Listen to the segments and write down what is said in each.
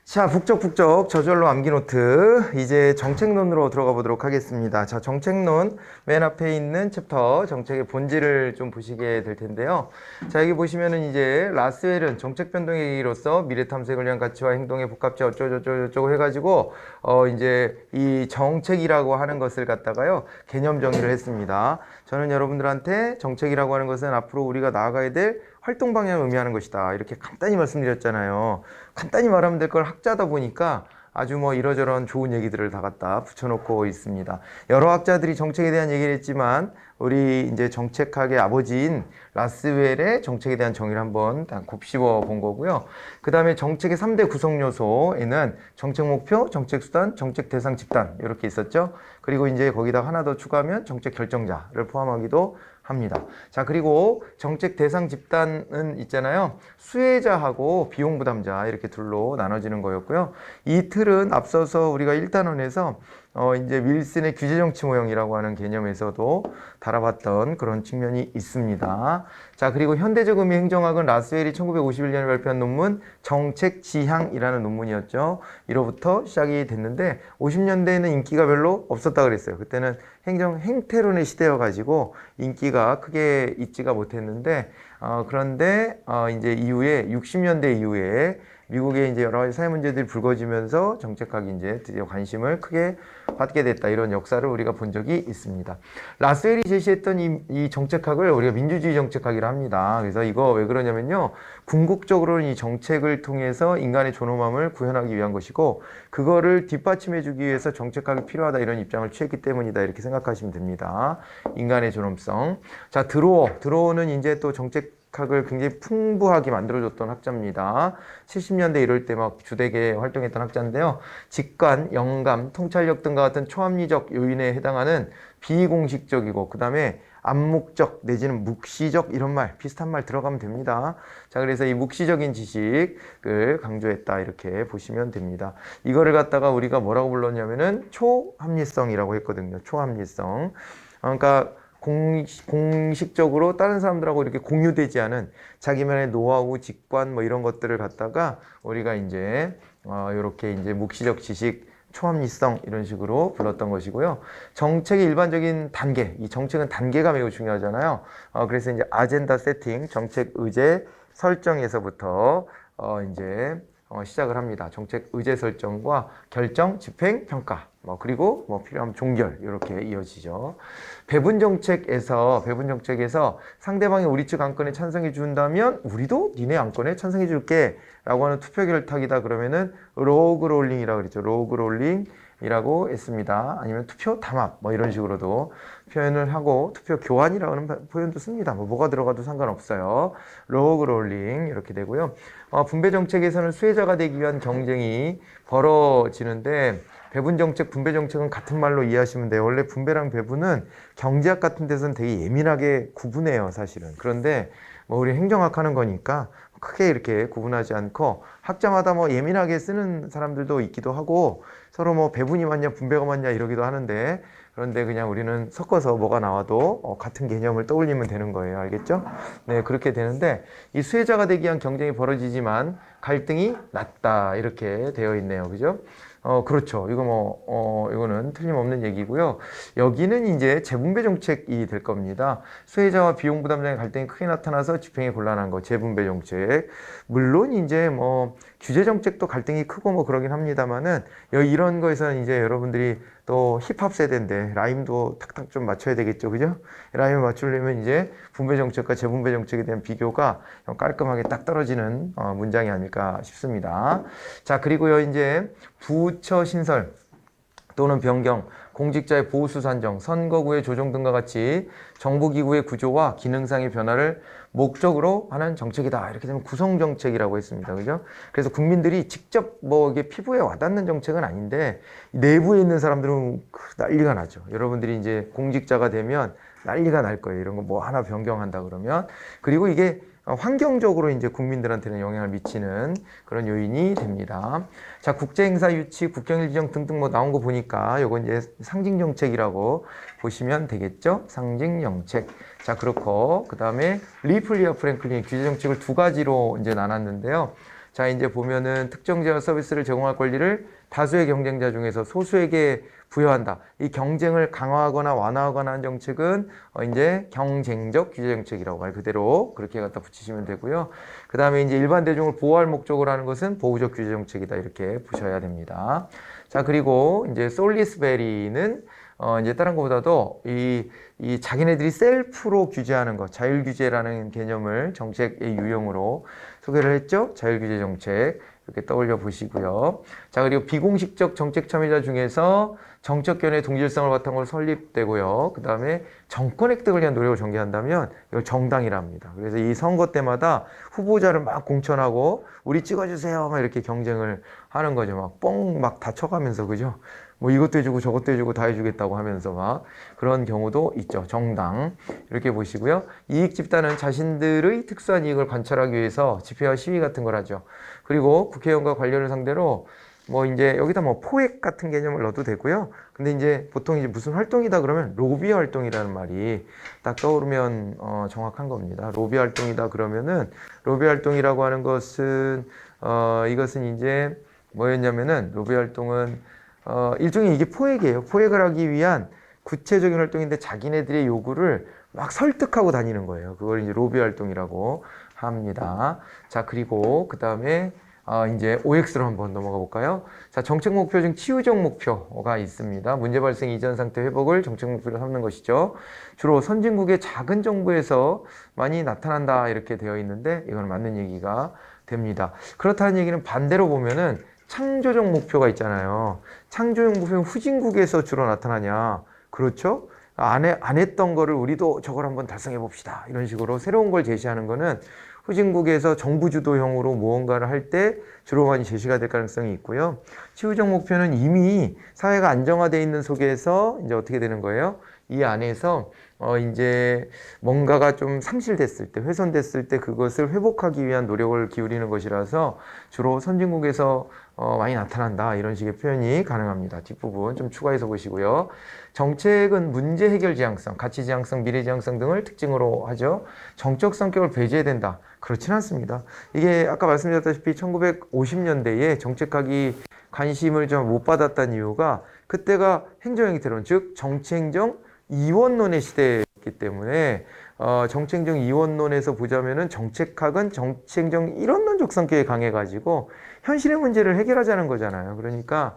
자, 북적북적 저절로 암기노트 이제 정책론으로 들어가 보도록 하겠습니다. 자, 정책론 맨 앞에 있는 챕터 정책의 본질을 좀 보시게 될 텐데요. 자, 여기 보시면은 이제 라스웰은 정책 변동의 계기로서 미래 탐색을 위한 가치와 행동의 복합체 어쩌고저쩌고 해가지고 이제 이 정책이라고 하는 것을 갖다가요 개념 정의를 했습니다. 저는 여러분들한테 정책이라고 하는 것은 앞으로 우리가 나아가야 될 활동 방향을 의미하는 것이다. 이렇게 간단히 말씀드렸잖아요. 간단히 말하면 될 걸 학자다 보니까 아주 뭐 이러저런 좋은 얘기들을 다 갖다 붙여놓고 있습니다. 여러 학자들이 정책에 대한 얘기를 했지만 우리 이제 정책학의 아버지인 라스웰의 정책에 대한 정의를 한번 곱씹어 본 거고요. 그 다음에 정책의 3대 구성 요소에는 정책 목표, 정책 수단, 정책 대상 집단 이렇게 있었죠. 그리고 이제 거기다 하나 더 추가하면 정책 결정자를 포함하기도 합니다. 자, 그리고 정책 대상 집단은 있잖아요. 수혜자하고 비용 부담자 이렇게 둘로 나눠지는 거였고요. 이 틀은 앞서서 우리가 1단원에서 이제 윌슨의 규제 정치 모형이라고 하는 개념에서도 다뤄봤던 그런 측면이 있습니다. 자, 그리고 현대적 의미 행정학은 라스웰이 1951년에 발표한 논문 정책 지향이라는 논문이었죠. 이로부터 시작이 됐는데 50년대에는 인기가 별로 없었다 그랬어요. 그때는 행정 행태론의 시대여가지고 인기가 크게 있지가 못했는데 그런데 이제 이후에 60년대 이후에 미국의 이제 여러 가지 사회 문제들이 불거지면서 정책학이 이제 드디어 관심을 크게 받게 됐다. 이런 역사를 우리가 본 적이 있습니다. 라스웰이 제시했던 이 정책학을 우리가 민주주의 정책학이라 합니다. 그래서 이거 왜 그러냐면요. 궁극적으로는 이 정책을 통해서 인간의 존엄함을 구현하기 위한 것이고 그거를 뒷받침해주기 위해서 정책학이 필요하다 이런 입장을 취했기 때문이다. 이렇게 생각하시면 됩니다. 인간의 존엄성. 자, 드로어는 이제 또 정책학을 굉장히 풍부하게 만들어줬던 학자입니다. 70년대 이럴 때 막 주되게 활동했던 학자인데요. 직관, 영감, 통찰력 등과 같은 초합리적 요인에 해당하는 비공식적이고 그 다음에 암묵적 내지는 묵시적 이런 말 비슷한 말 들어가면 됩니다. 자, 그래서 이 묵시적인 지식을 강조했다 이렇게 보시면 됩니다. 이거를 갖다가 우리가 뭐라고 불렀냐면은 초합리성이라고 했거든요. 초합리성. 그러니까 공식적으로 다른 사람들하고 이렇게 공유되지 않은 자기만의 노하우, 직관 뭐 이런 것들을 갖다가 우리가 이제 이렇게 이제 묵시적 지식, 초합리성 이런 식으로 불렀던 것이고요. 정책의 일반적인 단계, 이 정책은 단계가 매우 중요하잖아요. 그래서 이제 아젠다 세팅, 정책 의제 설정에서부터 이제 시작을 합니다. 정책 의제 설정과 결정, 집행, 평가, 그리고 필요하면 종결 이렇게 이어지죠. 배분 정책에서 상대방이 우리 측 안건에 찬성해 준다면 우리도 니네 안건에 찬성해 줄게 라고 하는 투표 결탁이다 그러면은 로그 롤링이라고 그랬죠. 로그 롤링이라고 했습니다. 아니면 투표 담합 이런 식으로도 표현을 하고 투표 교환이라고 하는 표현도 씁니다. 뭐가 들어가도 상관없어요. 로그 롤링 이렇게 되고요. 분배 정책에서는 수혜자가 되기 위한 경쟁이 벌어지는데 배분 정책, 분배 정책은 같은 말로 이해하시면 돼요. 원래 분배랑 배분은 경제학 같은 데서는 되게 예민하게 구분해요, 사실은. 그런데 우리 행정학 하는 거니까 크게 이렇게 구분하지 않고 학자마다 예민하게 쓰는 사람들도 있기도 하고 서로 배분이 맞냐 분배가 맞냐 이러기도 하는데 그런데 그냥 우리는 섞어서 뭐가 나와도 같은 개념을 떠올리면 되는 거예요. 알겠죠? 네, 그렇게 되는데 이 수혜자가 되기 위한 경쟁이 벌어지지만 갈등이 낮다 이렇게 되어 있네요. 그죠? 그렇죠. 이거는 틀림없는 얘기고요. 여기는 이제 재분배 정책이 될 겁니다. 수혜자와 비용 부담자의 갈등이 크게 나타나서 집행이 곤란한 거, 재분배 정책. 물론 이제 규제 정책도 갈등이 크고 그러긴 합니다만은 이런 거에서는 이제 여러분들이 또 힙합 세대인데 라임도 탁탁 좀 맞춰야 되겠죠. 그죠? 라임을 맞추려면 이제 분배 정책과 재분배 정책에 대한 비교가 좀 깔끔하게 딱 떨어지는 문장이 아닐까 싶습니다. 자, 그리고요, 이제 부처 신설 또는 변경, 공직자의 보호수 산정, 선거구의 조정 등과 같이 정부기구의 구조와 기능상의 변화를 목적으로 하는 정책이다. 이렇게 되면 구성정책이라고 했습니다. 그죠? 그래서 국민들이 직접 이게 피부에 와닿는 정책은 아닌데 내부에 있는 사람들은 난리가 나죠. 여러분들이 이제 공직자가 되면 난리가 날 거예요. 이런 거 하나 변경한다 그러면. 그리고 이게 환경적으로 이제 국민들한테는 영향을 미치는 그런 요인이 됩니다. 자, 국제행사 유치, 국경일 지정 등등 나온 거 보니까 요건 이제 상징정책이라고 보시면 되겠죠? 상징정책. 자, 그렇고, 그 다음에 리플리와 프랭클린이 규제정책을 두 가지로 이제 나눴는데요. 자, 이제 보면은 특정 제어 서비스를 제공할 권리를 다수의 경쟁자 중에서 소수에게 부여한다. 이 경쟁을 강화하거나 완화하거나 한 정책은 이제 경쟁적 규제 정책이라고 말 그대로 그렇게 갖다 붙이시면 되고요. 그 다음에 이제 일반 대중을 보호할 목적으로 하는 것은 보호적 규제 정책이다. 이렇게 보셔야 됩니다. 자, 그리고 이제 솔리스베리는 이제 다른 것보다도 이 자기네들이 셀프로 규제하는 것, 자율규제라는 개념을 정책의 유형으로 소개를 했죠. 자율규제 정책. 이렇게 떠올려 보시고요. 자, 그리고 비공식적 정책 참여자 중에서 정책 견해의 동질성을 바탕으로 설립되고요. 그 다음에 정권 획득을 위한 노력을 전개한다면 이걸 정당이라 합니다. 그래서 이 선거 때마다 후보자를 막 공천하고 우리 찍어주세요. 막 이렇게 경쟁을 하는 거죠. 막 뻥 막 다 쳐가면서, 그죠? 뭐 이것도 해주고 저것도 해주고 다 해주겠다고 하면서 막 그런 경우도 있죠. 정당. 이렇게 보시고요. 이익 집단은 자신들의 특수한 이익을 관철하기 위해서 집회와 시위 같은 걸 하죠. 그리고 국회의원과 관료를 상대로 뭐 이제 여기다 뭐 포획 같은 개념을 넣어도 되고요. 근데 이제 보통 이제 무슨 활동이다 그러면 로비 활동이라는 말이 딱 떠오르면 정확한 겁니다. 로비 활동이다 그러면은 로비 활동이라고 하는 것은 이것은 이제 뭐였냐면은 로비 활동은 일종의 이게 포획이에요. 포획을 하기 위한 구체적인 활동인데 자기네들의 요구를 막 설득하고 다니는 거예요. 그걸 이제 로비 활동이라고 합니다. 자, 그리고 그 다음에 이제 OX로 한번 넘어가 볼까요? 자, 정책 목표 중 치유적 목표가 있습니다. 문제 발생 이전 상태 회복을 정책 목표로 삼는 것이죠. 주로 선진국의 작은 정부에서 많이 나타난다 이렇게 되어 있는데 이건 맞는 얘기가 됩니다. 그렇다는 얘기는 반대로 보면은 창조적 목표가 있잖아요. 창조적 목표는 후진국에서 주로 나타나냐? 그렇죠? 안 했던 거를 우리도 저걸 한번 달성해 봅시다. 이런 식으로 새로운 걸 제시하는 거는 후진국에서 정부 주도형으로 무언가를 할 때 주로 많이 제시가 될 가능성이 있고요. 치유적 목표는 이미 사회가 안정화되어 있는 속에서 이제 어떻게 되는 거예요? 이 안에서 이제 뭔가가 좀 상실됐을 때, 훼손됐을 때 그것을 회복하기 위한 노력을 기울이는 것이라서 주로 선진국에서 많이 나타난다. 이런 식의 표현이 가능합니다. 뒷부분 좀 추가해서 보시고요. 정책은 문제 해결 지향성, 가치 지향성, 미래 지향성 등을 특징으로 하죠. 정적 성격을 배제해야 된다. 그렇진 않습니다. 이게 아까 말씀드렸다시피 1950년대에 정책학이 관심을 좀 못 받았다는 이유가 그때가 행정행위태론, 즉 정치행정 이원론의 시대였기 때문에 정치행정 이원론에서 보자면은 정책학은 정치행정 이론론적 성격이 강해가지고 현실의 문제를 해결하자는 거잖아요. 그러니까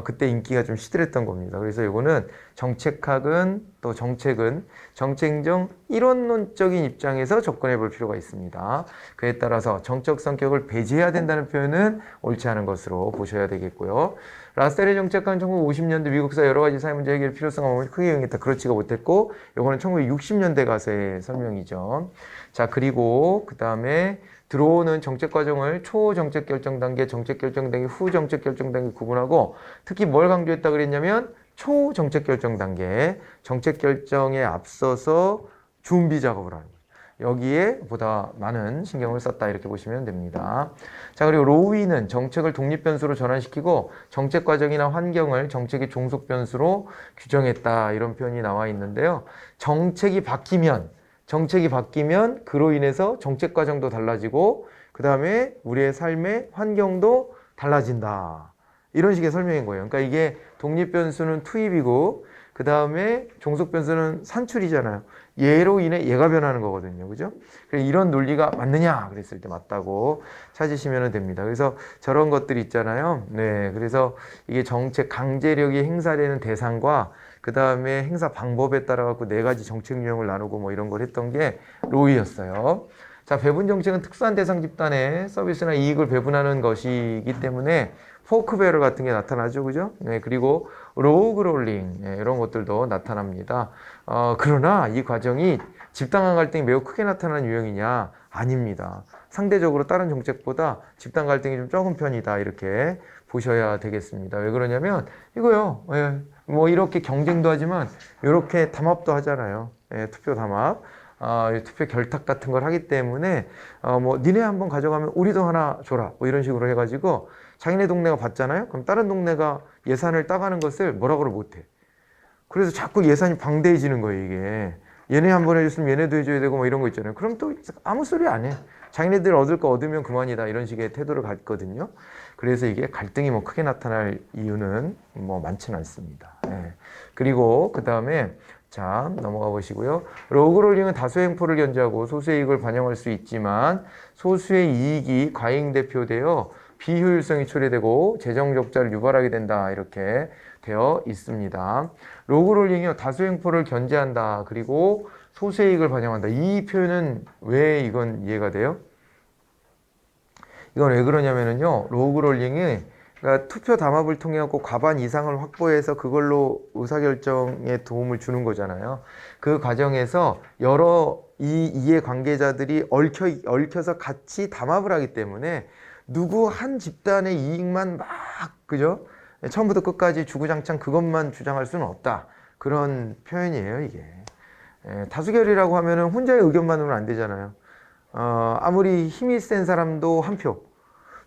그때 인기가 좀 시들했던 겁니다. 그래서 이거는 정책학은 또 정책은 정치행정 이론론적인 입장에서 접근해 볼 필요가 있습니다. 그에 따라서 정적 성격을 배제해야 된다는 표현은 옳지 않은 것으로 보셔야 되겠고요. 라스테르 정책관 1950년대 미국사 여러 가지 사회 문제 해결 필요성을 크게 이용했다. 그렇지가 못했고, 요거는 1960년대 가서의 설명이죠. 자, 그리고 그 다음에 들어오는 정책 과정을 초정책 결정 단계, 정책 결정 단계, 후 정책 결정 단계 구분하고 특히 뭘 강조했다 그랬냐면 초정책 결정 단계, 정책 결정에 앞서서 준비 작업을 하는 거예요. 여기에 보다 많은 신경을 썼다 이렇게 보시면 됩니다. 자, 그리고 로위는 정책을 독립 변수로 전환시키고 정책 과정이나 환경을 정책의 종속 변수로 규정했다 이런 표현이 나와 있는데요. 정책이 바뀌면 그로 인해서 정책 과정도 달라지고 그 다음에 우리의 삶의 환경도 달라진다. 이런 식의 설명인 거예요. 그러니까 이게 독립 변수는 투입이고 그 다음에 종속 변수는 산출이잖아요. 얘로 인해 얘가 변하는 거거든요. 그죠? 그래서 이런 논리가 맞느냐 그랬을 때 맞다고 찾으시면 됩니다. 그래서 저런 것들이 있잖아요. 네. 그래서 이게 정책 강제력이 행사되는 대상과 그 다음에 행사 방법에 따라 갖고 네 가지 정책 유형을 나누고 뭐 이런 걸 했던 게 로이였어요. 자, 배분 정책은 특수한 대상 집단에 서비스나 이익을 배분하는 것이기 때문에 포크 배럴 같은 게 나타나죠. 그죠? 네, 그리고 로그 롤링, 네, 이런 것들도 나타납니다. 그러나 이 과정이 집단 간 갈등이 매우 크게 나타나는 유형이냐? 아닙니다. 상대적으로 다른 정책보다 집단 갈등이 좀 적은 편이다. 이렇게 보셔야 되겠습니다. 왜 그러냐면 이거요. 예, 뭐 이렇게 경쟁도 하지만 이렇게 담합도 하잖아요. 예, 투표 담합. 투표 결탁 같은 걸 하기 때문에 뭐 니네 한번 가져가면 우리도 하나 줘라 뭐 이런 식으로 해가지고 자기네 동네가 받잖아요. 그럼 다른 동네가 예산을 따가는 것을 뭐라고를 못해. 그래서 자꾸 예산이 방대해지는 거예요. 이게 얘네 한 번 해줬으면 얘네도 해줘야 되고 뭐 이런 거 있잖아요. 그럼 또 아무 소리 안 해. 자기네들 얻을 거 얻으면 그만이다. 이런 식의 태도를 갖거든요. 그래서 이게 갈등이 뭐 크게 나타날 이유는 뭐 많지는 않습니다. 예. 그리고 그 다음에 자 넘어가 보시고요. 로그롤링은 다수의 횡포를 견제하고 소수의 이익을 반영할 수 있지만 소수의 이익이 과잉대표되어 비효율성이 초래되고 재정 적자를 유발하게 된다. 이렇게 되어 있습니다. 로그롤링이요. 다수의 횡포를 견제한다. 그리고 소수의 이익을 반영한다. 이 표현은 왜 이건 이해가 돼요? 이건 왜 그러냐면요. 로그롤링이 그러니까 투표 담합을 통해 갖고 과반 이상을 확보해서 그걸로 의사결정에 도움을 주는 거잖아요. 그 과정에서 여러 이해 관계자들이 얽혀서 같이 담합을 하기 때문에 누구 한 집단의 이익만 막 그죠? 처음부터 끝까지 주구장창 그것만 주장할 수는 없다. 그런 표현이에요, 이게. 다수결이라고 하면은 혼자의 의견만으로는 안 되잖아요. 아무리 힘이 센 사람도 한 표,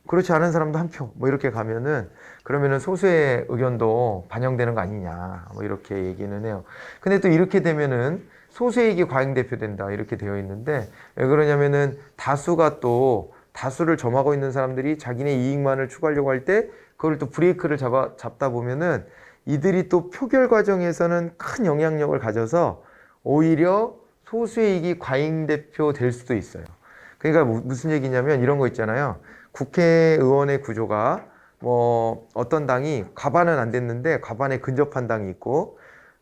그렇지 않은 사람도 한 표, 뭐 이렇게 가면은 그러면은 소수의 의견도 반영되는 거 아니냐, 뭐 이렇게 얘기는 해요. 근데 또 이렇게 되면은 소수의 이익이 과잉대표된다 이렇게 되어 있는데 왜 그러냐면은 다수를 점하고 있는 사람들이 자기네 이익만을 추구하려고 할 때 그걸 또 브레이크를 잡다 보면은 이들이 또 표결 과정에서는 큰 영향력을 가져서 오히려 소수의 이익이 과잉대표 될 수도 있어요. 그러니까 무슨 얘기냐면 이런 거 있잖아요. 국회의원의 구조가 뭐 어떤 당이 과반은 안 됐는데 과반에 근접한 당이 있고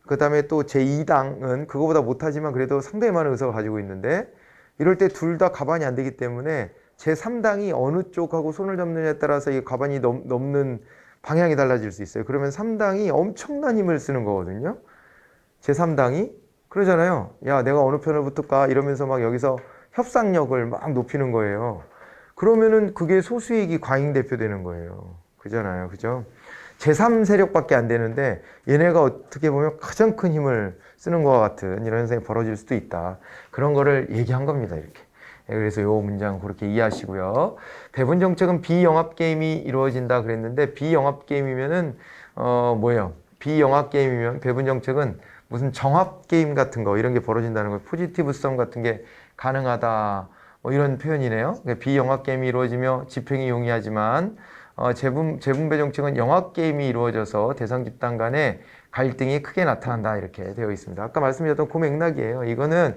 그 다음에 또 제2당은 그거보다 못하지만 그래도 상당히 많은 의석을 가지고 있는데 이럴 때 둘 다 과반이 안 되기 때문에 제3당이 어느 쪽하고 손을 잡느냐에 따라서 이 과반이 넘는 방향이 달라질 수 있어요. 그러면 3당이 엄청난 힘을 쓰는 거거든요. 제3당이 그러잖아요. 야, 내가 어느 편을 붙을까? 이러면서 막 여기서 협상력을 막 높이는 거예요. 그러면은 그게 소수익이 과잉대표되는 거예요. 그잖아요. 그죠? 제3세력밖에 안 되는데 얘네가 어떻게 보면 가장 큰 힘을 쓰는 것과 같은 이런 현상이 벌어질 수도 있다. 그런 거를 얘기한 겁니다. 이렇게. 그래서 이 문장 그렇게 이해하시고요. 배분 정책은 비영합 게임이 이루어진다 그랬는데 비영합 게임이면은 뭐예요? 비영합 게임이면 배분 정책은 무슨 정합 게임 같은 거 이런 게 벌어진다는 거예요. 포지티브성 같은 게 가능하다. 뭐 이런 표현이네요. 비영합 게임이 이루어지며 집행이 용이하지만 재분배 정책은 영합 게임이 이루어져서 대상 집단 간에 갈등이 크게 나타난다 이렇게 되어 있습니다. 아까 말씀드렸던 그 맥락이에요. 이거는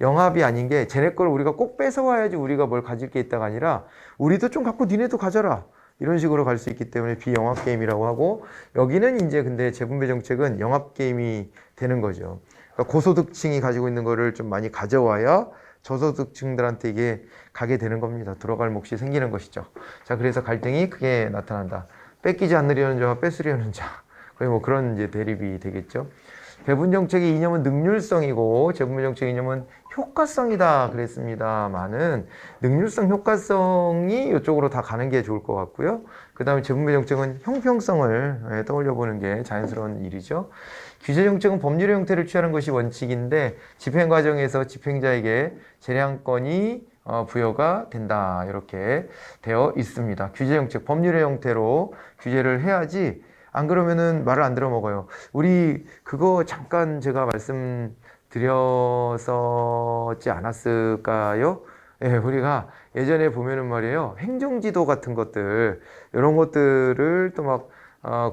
영합이 아닌 게 쟤네 걸 우리가 꼭 뺏어와야지 우리가 뭘 가질 게 있다가 아니라 우리도 좀 갖고 니네도 가져라. 이런 식으로 갈 수 있기 때문에 비영합 게임이라고 하고 여기는 이제 근데 재분배 정책은 영합 게임이 되는 거죠. 그러니까 고소득층이 가지고 있는 거를 좀 많이 가져와야 저소득층들한테 이게 가게 되는 겁니다. 들어갈 몫이 생기는 것이죠. 자, 그래서 갈등이 크게 나타난다. 뺏기지 않으려는 자와 뺏으려는 자. 거의 뭐 그런 이제 대립이 되겠죠. 배분 정책의 이념은 능률성이고 재분배 정책의 이념은 효과성이다 그랬습니다만은 능률성, 효과성이 이쪽으로 다 가는 게 좋을 것 같고요. 그 다음에 재분배 정책은 형평성을 떠올려 보는 게 자연스러운 일이죠. 규제 정책은 법률의 형태를 취하는 것이 원칙인데 집행 과정에서 집행자에게 재량권이 부여가 된다 이렇게 되어 있습니다. 규제 정책, 법률의 형태로 규제를 해야지 안 그러면은 말을 안 들어 먹어요. 우리 그거 잠깐 제가 말씀드렸었지 않았을까요? 예, 우리가 예전에 보면은 말이에요. 행정지도 같은 것들, 이런 것들을 또 막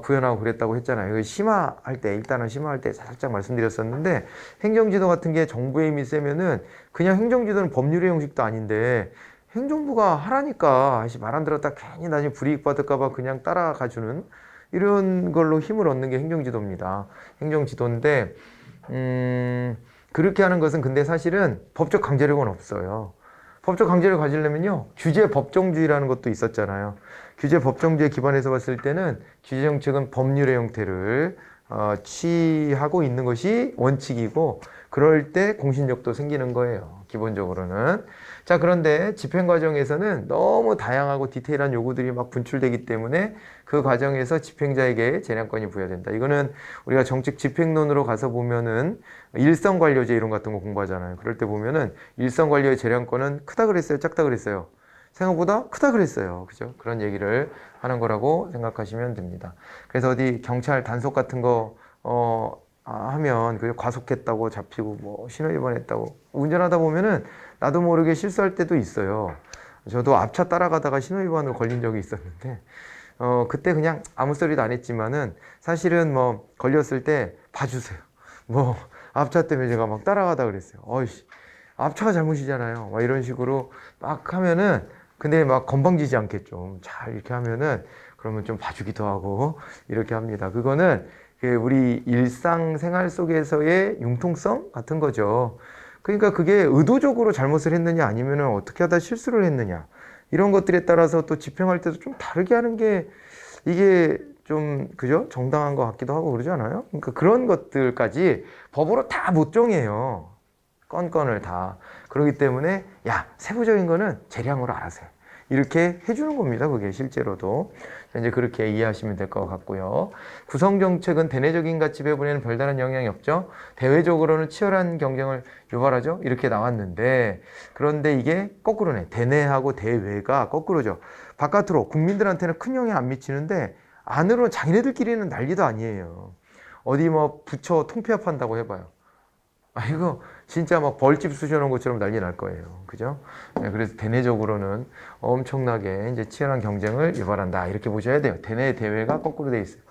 구현하고 그랬다고 했잖아요. 이거 심화할 때, 일단은 심화할 때 살짝 말씀드렸었는데, 행정지도 같은 게 정부의 힘이 세면은 그냥 행정지도는 법률의 형식도 아닌데, 행정부가 하라니까, 말 안 들었다 괜히 나중에 불이익 받을까봐 그냥 따라가주는 이런 걸로 힘을 얻는 게 행정지도입니다. 행정지도인데, 그렇게 하는 것은 근데 사실은 법적 강제력은 없어요. 법적 강제를 가지려면요, 규제 법정주의라는 것도 있었잖아요. 규제 법정주의에 기반해서 봤을 때는 규제 정책은 법률의 형태를 취하고 있는 것이 원칙이고, 그럴 때 공신력도 생기는 거예요. 기본적으로는. 자, 그런데 집행 과정에서는 너무 다양하고 디테일한 요구들이 막 분출되기 때문에 그 과정에서 집행자에게 재량권이 부여된다. 이거는 우리가 정책 집행론으로 가서 보면은 일성관료제 이론 같은 거 공부하잖아요. 그럴 때 보면은 일성관료의 재량권은 크다 그랬어요? 작다 그랬어요? 생각보다 크다 그랬어요. 그죠? 그런 얘기를 하는 거라고 생각하시면 됩니다. 그래서 어디 경찰 단속 같은 거, 하면 그 과속했다고 잡히고 뭐 신호위반했다고 운전하다 보면은 나도 모르게 실수할 때도 있어요. 저도 앞차 따라가다가 신호위반으로 걸린 적이 있었는데 그때 그냥 아무 소리도 안 했지만은 사실은 뭐 걸렸을 때 봐주세요. 뭐 앞차 때문에 제가 막 따라가다 그랬어요. 어이씨, 앞차가 잘못이잖아요. 막 이런 식으로 막 하면은 근데 막 건방지지 않게 좀 잘 이렇게 하면은 그러면 좀 봐주기도 하고 이렇게 합니다. 그거는 우리 일상생활 속에서의 융통성 같은 거죠. 그러니까 그게 의도적으로 잘못을 했느냐 아니면은 어떻게 하다 실수를 했느냐 이런 것들에 따라서 또 집행할 때도 좀 다르게 하는 게 이게 좀 그죠? 정당한 것 같기도 하고 그러지 않아요? 그러니까 그런 것들까지 법으로 다 못 정해요. 건건을 다. 그렇기 때문에 야, 세부적인 거는 재량으로 알아서 해. 이렇게 해주는 겁니다. 그게 실제로도. 이제 그렇게 이해하시면 될 것 같고요. 구성정책은 대내적인 가치 배분에는 별다른 영향이 없죠. 대외적으로는 치열한 경쟁을 유발하죠. 이렇게 나왔는데 그런데 이게 거꾸로네. 대내하고 대외가 거꾸로죠. 바깥으로 국민들한테는 큰 영향 안 미치는데 안으로 자기네들끼리는 난리도 아니에요. 어디 뭐 부처 통폐합한다고 해봐요. 이거 진짜 막 벌집 쑤셔놓은 것처럼 난리 날 거예요. 그죠? 네, 그래서 대내적으로는 엄청나게 이제 치열한 경쟁을 유발한다. 이렇게 보셔야 돼요. 대내 대외가 거꾸로 돼 있어요.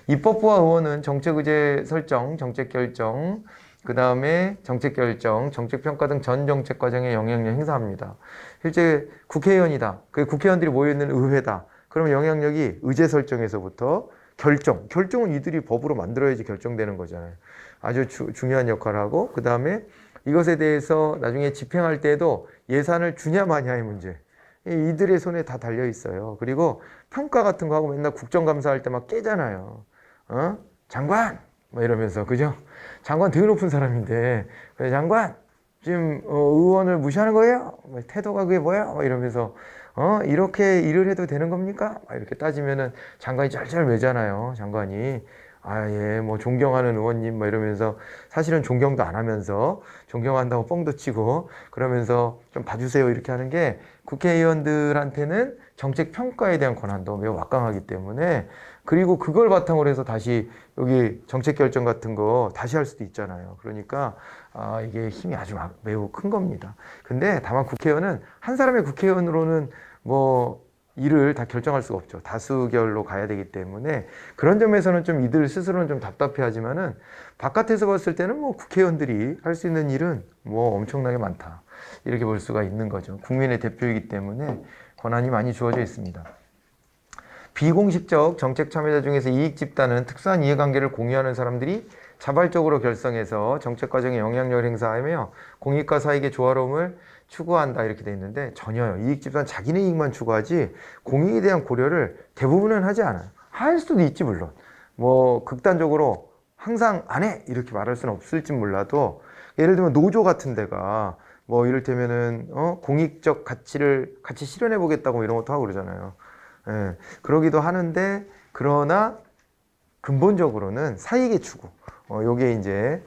입법부와 의원은 정책 의제 설정, 정책 결정, 그 다음에 정책 결정, 정책 평가 등 전 정책 과정에 영향력 행사합니다. 실제 국회의원이다. 그 국회의원들이 모여있는 의회다. 그러면 영향력이 의제 설정에서부터 결정은 이들이 법으로 만들어야지 결정되는 거잖아요. 아주 중요한 역할을 하고 그 다음에 이것에 대해서 나중에 집행할 때도 예산을 주냐 마냐의 문제. 이들의 손에 다 달려 있어요. 그리고 평가 같은 거 하고 맨날 국정감사할 때 막 깨잖아요. 장관! 뭐 이러면서, 그죠? 장관 되게 높은 사람인데, 장관! 지금 의원을 무시하는 거예요? 태도가 그게 뭐야? 막 이러면서, 이렇게 일을 해도 되는 겁니까? 막 이렇게 따지면은 장관이 쩔쩔 매잖아요. 장관이. 예, 뭐 존경하는 의원님 뭐 이러면서 사실은 존경도 안 하면서 존경한다고 뻥도 치고 그러면서 좀 봐주세요 이렇게 하는 게 국회의원들한테는 정책 평가에 대한 권한도 매우 막강하기 때문에 그리고 그걸 바탕으로 해서 다시 여기 정책 결정 같은 거 다시 할 수도 있잖아요. 그러니까 이게 힘이 아주 매우 큰 겁니다. 근데 다만 국회의원은 한 사람의 국회의원으로는 뭐 일을 다 결정할 수가 없죠. 다수결로 가야 되기 때문에 그런 점에서는 좀 이들 스스로는 좀 답답해하지만은 바깥에서 봤을 때는 뭐 국회의원들이 할 수 있는 일은 뭐 엄청나게 많다. 이렇게 볼 수가 있는 거죠. 국민의 대표이기 때문에 권한이 많이 주어져 있습니다. 비공식적 정책 참여자 중에서 이익 집단은 특수한 이해관계를 공유하는 사람들이 자발적으로 결성해서 정책 과정에 영향력을 행사하며 공익과 사익의 조화로움을 추구한다 이렇게 돼 있는데 전혀요. 이익 집단 자기네 이익만 추구하지 공익에 대한 고려를 대부분은 하지 않아요. 할 수도 있지 물론. 뭐 극단적으로 항상 안 해 이렇게 말할 수는 없을지 몰라도 예를 들면 노조 같은 데가 뭐 이를테면은 공익적 가치를 같이 실현해 보겠다고 이런 것도 하고 그러잖아요. 예, 그러기도 하는데 그러나 근본적으로는 사익의 추구. 요게 이제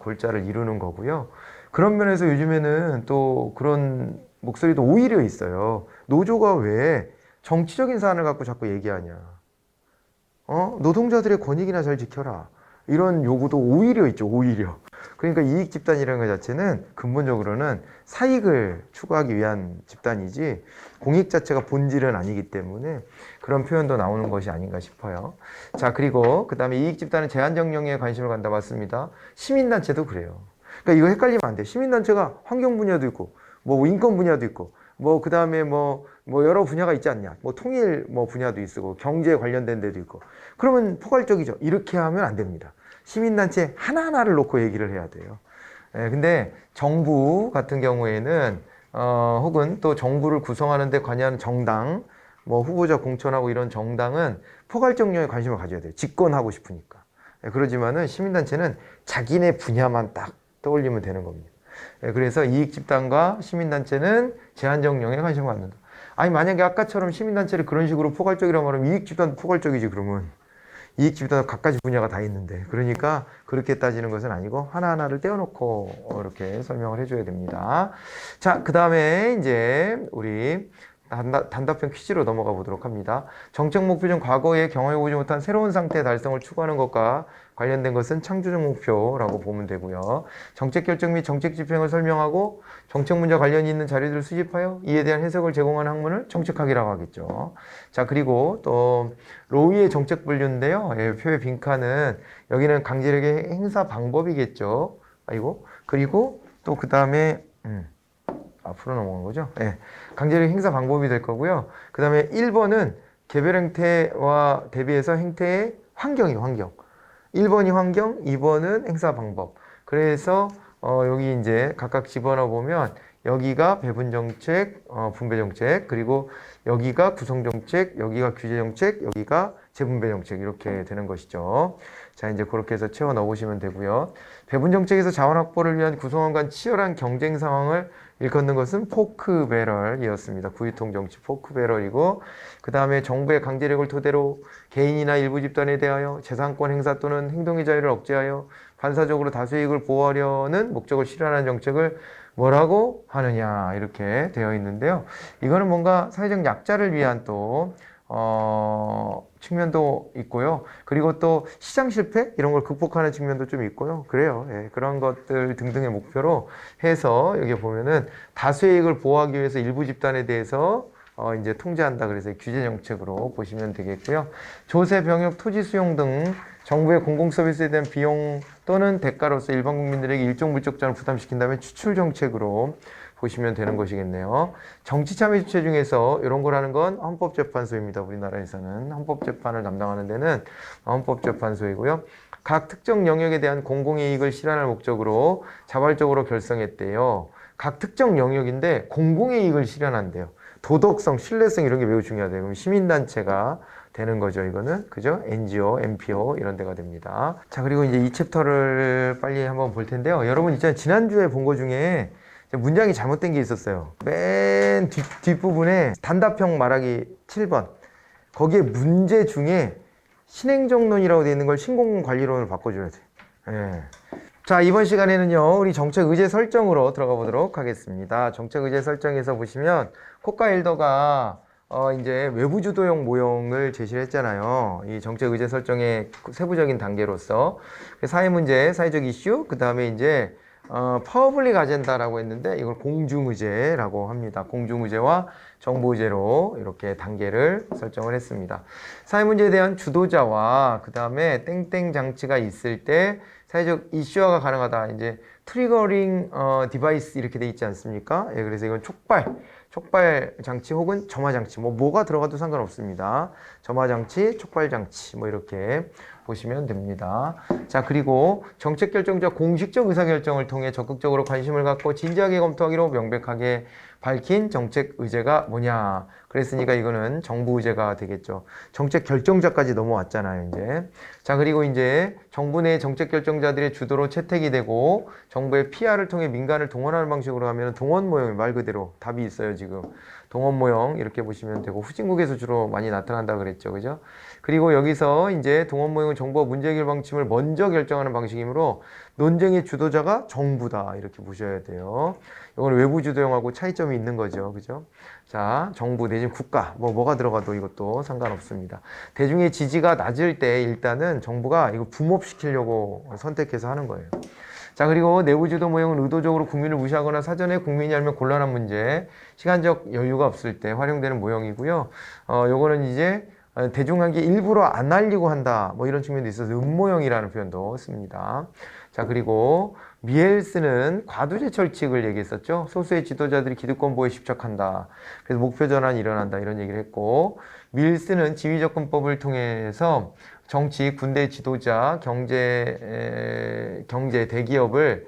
골자를 이루는 거고요. 그런 면에서 요즘에는 또 그런 목소리도 오히려 있어요. 노조가 왜 정치적인 사안을 갖고 자꾸 얘기하냐. 노동자들의 권익이나 잘 지켜라. 이런 요구도 오히려 있죠, 오히려. 그러니까 이익 집단이라는 것 자체는 근본적으로는 사익을 추구하기 위한 집단이지 공익 자체가 본질은 아니기 때문에 그런 표현도 나오는 것이 아닌가 싶어요. 자, 그리고 그 다음에 이익 집단은 제한적 영역에 관심을 갖다 맞습니다. 시민단체도 그래요. 그러니까 이거 헷갈리면 안 돼. 시민단체가 환경 분야도 있고, 뭐 인권 분야도 있고, 뭐 그 다음에 뭐 여러 분야가 있지 않냐. 뭐 통일 뭐 분야도 있고, 경제 관련된 데도 있고. 그러면 포괄적이죠. 이렇게 하면 안 됩니다. 시민단체 하나하나를 놓고 얘기를 해야 돼요. 근데 정부 같은 경우에는 혹은 또 정부를 구성하는 데 관여하는 정당, 뭐 후보자 공천하고 이런 정당은 포괄적 영역에 관심을 가져야 돼요. 집권하고 싶으니까. 그러지만은 시민단체는 자기네 분야만 딱 떠올리면 되는 겁니다. 그래서 이익집단과 시민단체는 제한적 영역에 관심을 갖는다. 아니 만약에 아까처럼 시민단체를 그런 식으로 포괄적이라고 말하면 이익집단도 포괄적이지 그러면. 이익집단은 각가지 분야가 다 있는데 그러니까 그렇게 따지는 것은 아니고 하나하나를 떼어놓고 이렇게 설명을 해줘야 됩니다. 자, 그 다음에 이제 우리 단답형 퀴즈로 넘어가 보도록 합니다. 정책 목표 중 과거에 경험해보지 못한 새로운 상태 달성을 추구하는 것과 관련된 것은 창조적 목표라고 보면 되고요. 정책 결정 및 정책 집행을 설명하고 정책 문제 관련이 있는 자료들을 수집하여 이에 대한 해석을 제공하는 학문을 정책학이라고 하겠죠. 자, 그리고 또 로이의 정책 분류인데요. 예, 표의 빈칸은 여기는 강제력의 행사 방법이겠죠. 아이고. 그리고 또 그 다음에 앞으로 넘어간 거죠. 예, 강제력 행사 방법이 될 거고요. 그 다음에 1번은 개별 행태와 대비해서 행태의 환경이에요. 환경. 1번이 환경, 2번은 행사 방법. 그래서 여기 이제 각각 집어넣어 보면 여기가 배분 정책, 분배 정책, 그리고 여기가 구성 정책, 여기가 규제 정책, 여기가 재분배 정책 이렇게 되는 것이죠. 자, 이제 그렇게 해서 채워 넣으시면 되고요. 배분 정책에서 자원 확보를 위한 구성원 간 치열한 경쟁 상황을 일컫는 것은 포크 배럴이었습니다. 구유통 정치 포크 배럴이고, 그 다음에 정부의 강제력을 토대로 개인이나 일부 집단에 대하여 재산권 행사 또는 행동의 자유를 억제하여 반사적으로 다수이익을 보호하려는 목적을 실현하는 정책을 뭐라고 하느냐 이렇게 되어 있는데요. 이거는 뭔가 사회적 약자를 위한 또 측면도 있고요. 그리고 또 시장 실패 이런 걸 극복하는 측면도 좀 있고요. 그래요. 예, 그런 것들 등등의 목표로 해서 여기 보면은 다수의 이익을 보호하기 위해서 일부 집단에 대해서 이제 통제한다. 그래서 규제 정책으로 보시면 되겠고요. 조세, 병역, 토지 수용 등 정부의 공공 서비스에 대한 비용 또는 대가로서 일반 국민들에게 일정 물적 자원을 부담시킨다면 추출 정책으로 보시면 되는 것이겠네요. 정치 참여 주체 중에서 이런 걸 하는 건 헌법재판소입니다. 우리나라에서는 헌법재판을 담당하는 데는 헌법재판소이고요. 각 특정 영역에 대한 공공이익을 실현할 목적으로 자발적으로 결성했대요. 각 특정 영역인데 공공이익을 실현한대요. 도덕성, 신뢰성 이런 게 매우 중요하대요. 그럼 시민단체가 되는 거죠. 이거는 그죠? NGO, NPO 이런 데가 됩니다. 자, 그리고 이제 이 챕터를 빨리 한번 볼 텐데요. 여러분 있잖아요. 지난주에 본 거 중에 문장이 잘못된 게 있었어요. 맨 뒷부분에 단답형 말하기 7번. 거기에 문제 중에 신행정론이라고 되어 있는 걸 신공관리론으로 바꿔줘야 돼요. 예. 자, 이번 시간에는요, 우리 정책 의제 설정으로 들어가 보도록 하겠습니다. 정책 의제 설정에서 보시면 코카 엘더가 이제 외부 주도형 모형을 제시를 했잖아요. 이 정책 의제 설정의 세부적인 단계로서 사회 문제, 사회적 이슈, 그 다음에 이제 퍼블릭 아젠다라고 했는데 이걸 공중의제라고 합니다. 공중의제와 정보의제로 이렇게 단계를 설정을 했습니다. 사회 문제에 대한 주도자와 그 다음에 땡땡 장치가 있을 때 사회적 이슈화가 가능하다. 이제 트리거링 디바이스 이렇게 돼 있지 않습니까? 예, 그래서 이건 촉발 장치 혹은 점화 장치 뭐가 들어가도 상관없습니다. 점화 장치, 촉발 장치 뭐 이렇게 보시면 됩니다. 자, 그리고 정책 결정자 공식적 의사결정을 통해 적극적으로 관심을 갖고 진지하게 검토하기로 명백하게 밝힌 정책 의제가 뭐냐. 그랬으니까 이거는 정부 의제가 되겠죠. 정책 결정자까지 넘어왔잖아요, 이제. 자, 그리고 이제 정부 내 정책 결정자들의 주도로 채택이 되고 정부의 PR을 통해 민간을 동원하는 방식으로 하면 동원 모형 말 그대로 답이 있어요, 지금. 동원 모형 이렇게 보시면 되고 후진국에서 주로 많이 나타난다 그랬죠, 그죠? 그리고 여기서 이제 동원 모형은 정부가 문제 해결 방침을 먼저 결정하는 방식이므로 논쟁의 주도자가 정부다 이렇게 보셔야 돼요. 이건 외부 주도형하고 차이점이 있는 거죠, 그죠? 자, 정부 내지는 국가 뭐가 들어가도 이것도 상관없습니다. 대중의 지지가 낮을 때 일단은 정부가 이거 붐업시키려고 선택해서 하는 거예요. 자, 그리고 내부주도 모형은 의도적으로 국민을 무시하거나 사전에 국민이 알면 곤란한 문제, 시간적 여유가 없을 때 활용되는 모형이고요. 요거는 이제 대중에게 일부러 안 알리고 한다. 뭐 이런 측면도 있어서 음모형이라는 표현도 씁니다. 자, 그리고 미엘스는 과두제 철칙을 얘기했었죠. 소수의 지도자들이 기득권 보호에 집착한다. 그래서 목표 전환이 일어난다. 이런 얘기를 했고, 밀스는 지위접근법을 통해서 정치, 군대 지도자, 경제, 대기업을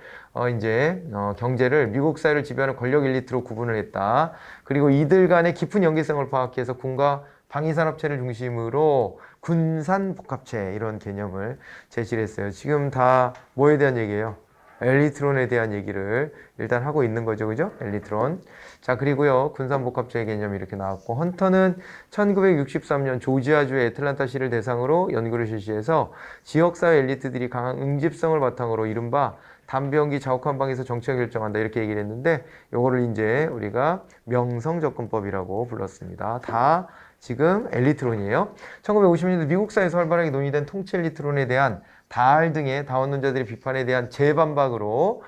경제를 미국 사회를 지배하는 권력 엘리트로 구분을 했다. 그리고 이들 간의 깊은 연계성을 파악해서 군과 방위산업체를 중심으로 군산복합체 이런 개념을 제시를 했어요. 지금 다 뭐에 대한 얘기예요? 엘리트론에 대한 얘기를 일단 하고 있는 거죠. 그죠? 엘리트론. 자, 그리고요. 군산복합체의 개념이 이렇게 나왔고, 헌터는 1963년 조지아주의 애틀란타시를 대상으로 연구를 실시해서 지역사회 엘리트들이 강한 응집성을 바탕으로 이른바 담배연기 자욱한 방에서 정책을 결정한다 이렇게 얘기를 했는데 요거를 이제 우리가 명성접근법이라고 불렀습니다. 다 지금 엘리트론이에요. 1950년대 미국 사회에서 활발하게 논의된 통치 엘리트론에 대한 다알 등의 다원론자들의 비판에 대한 재반박으로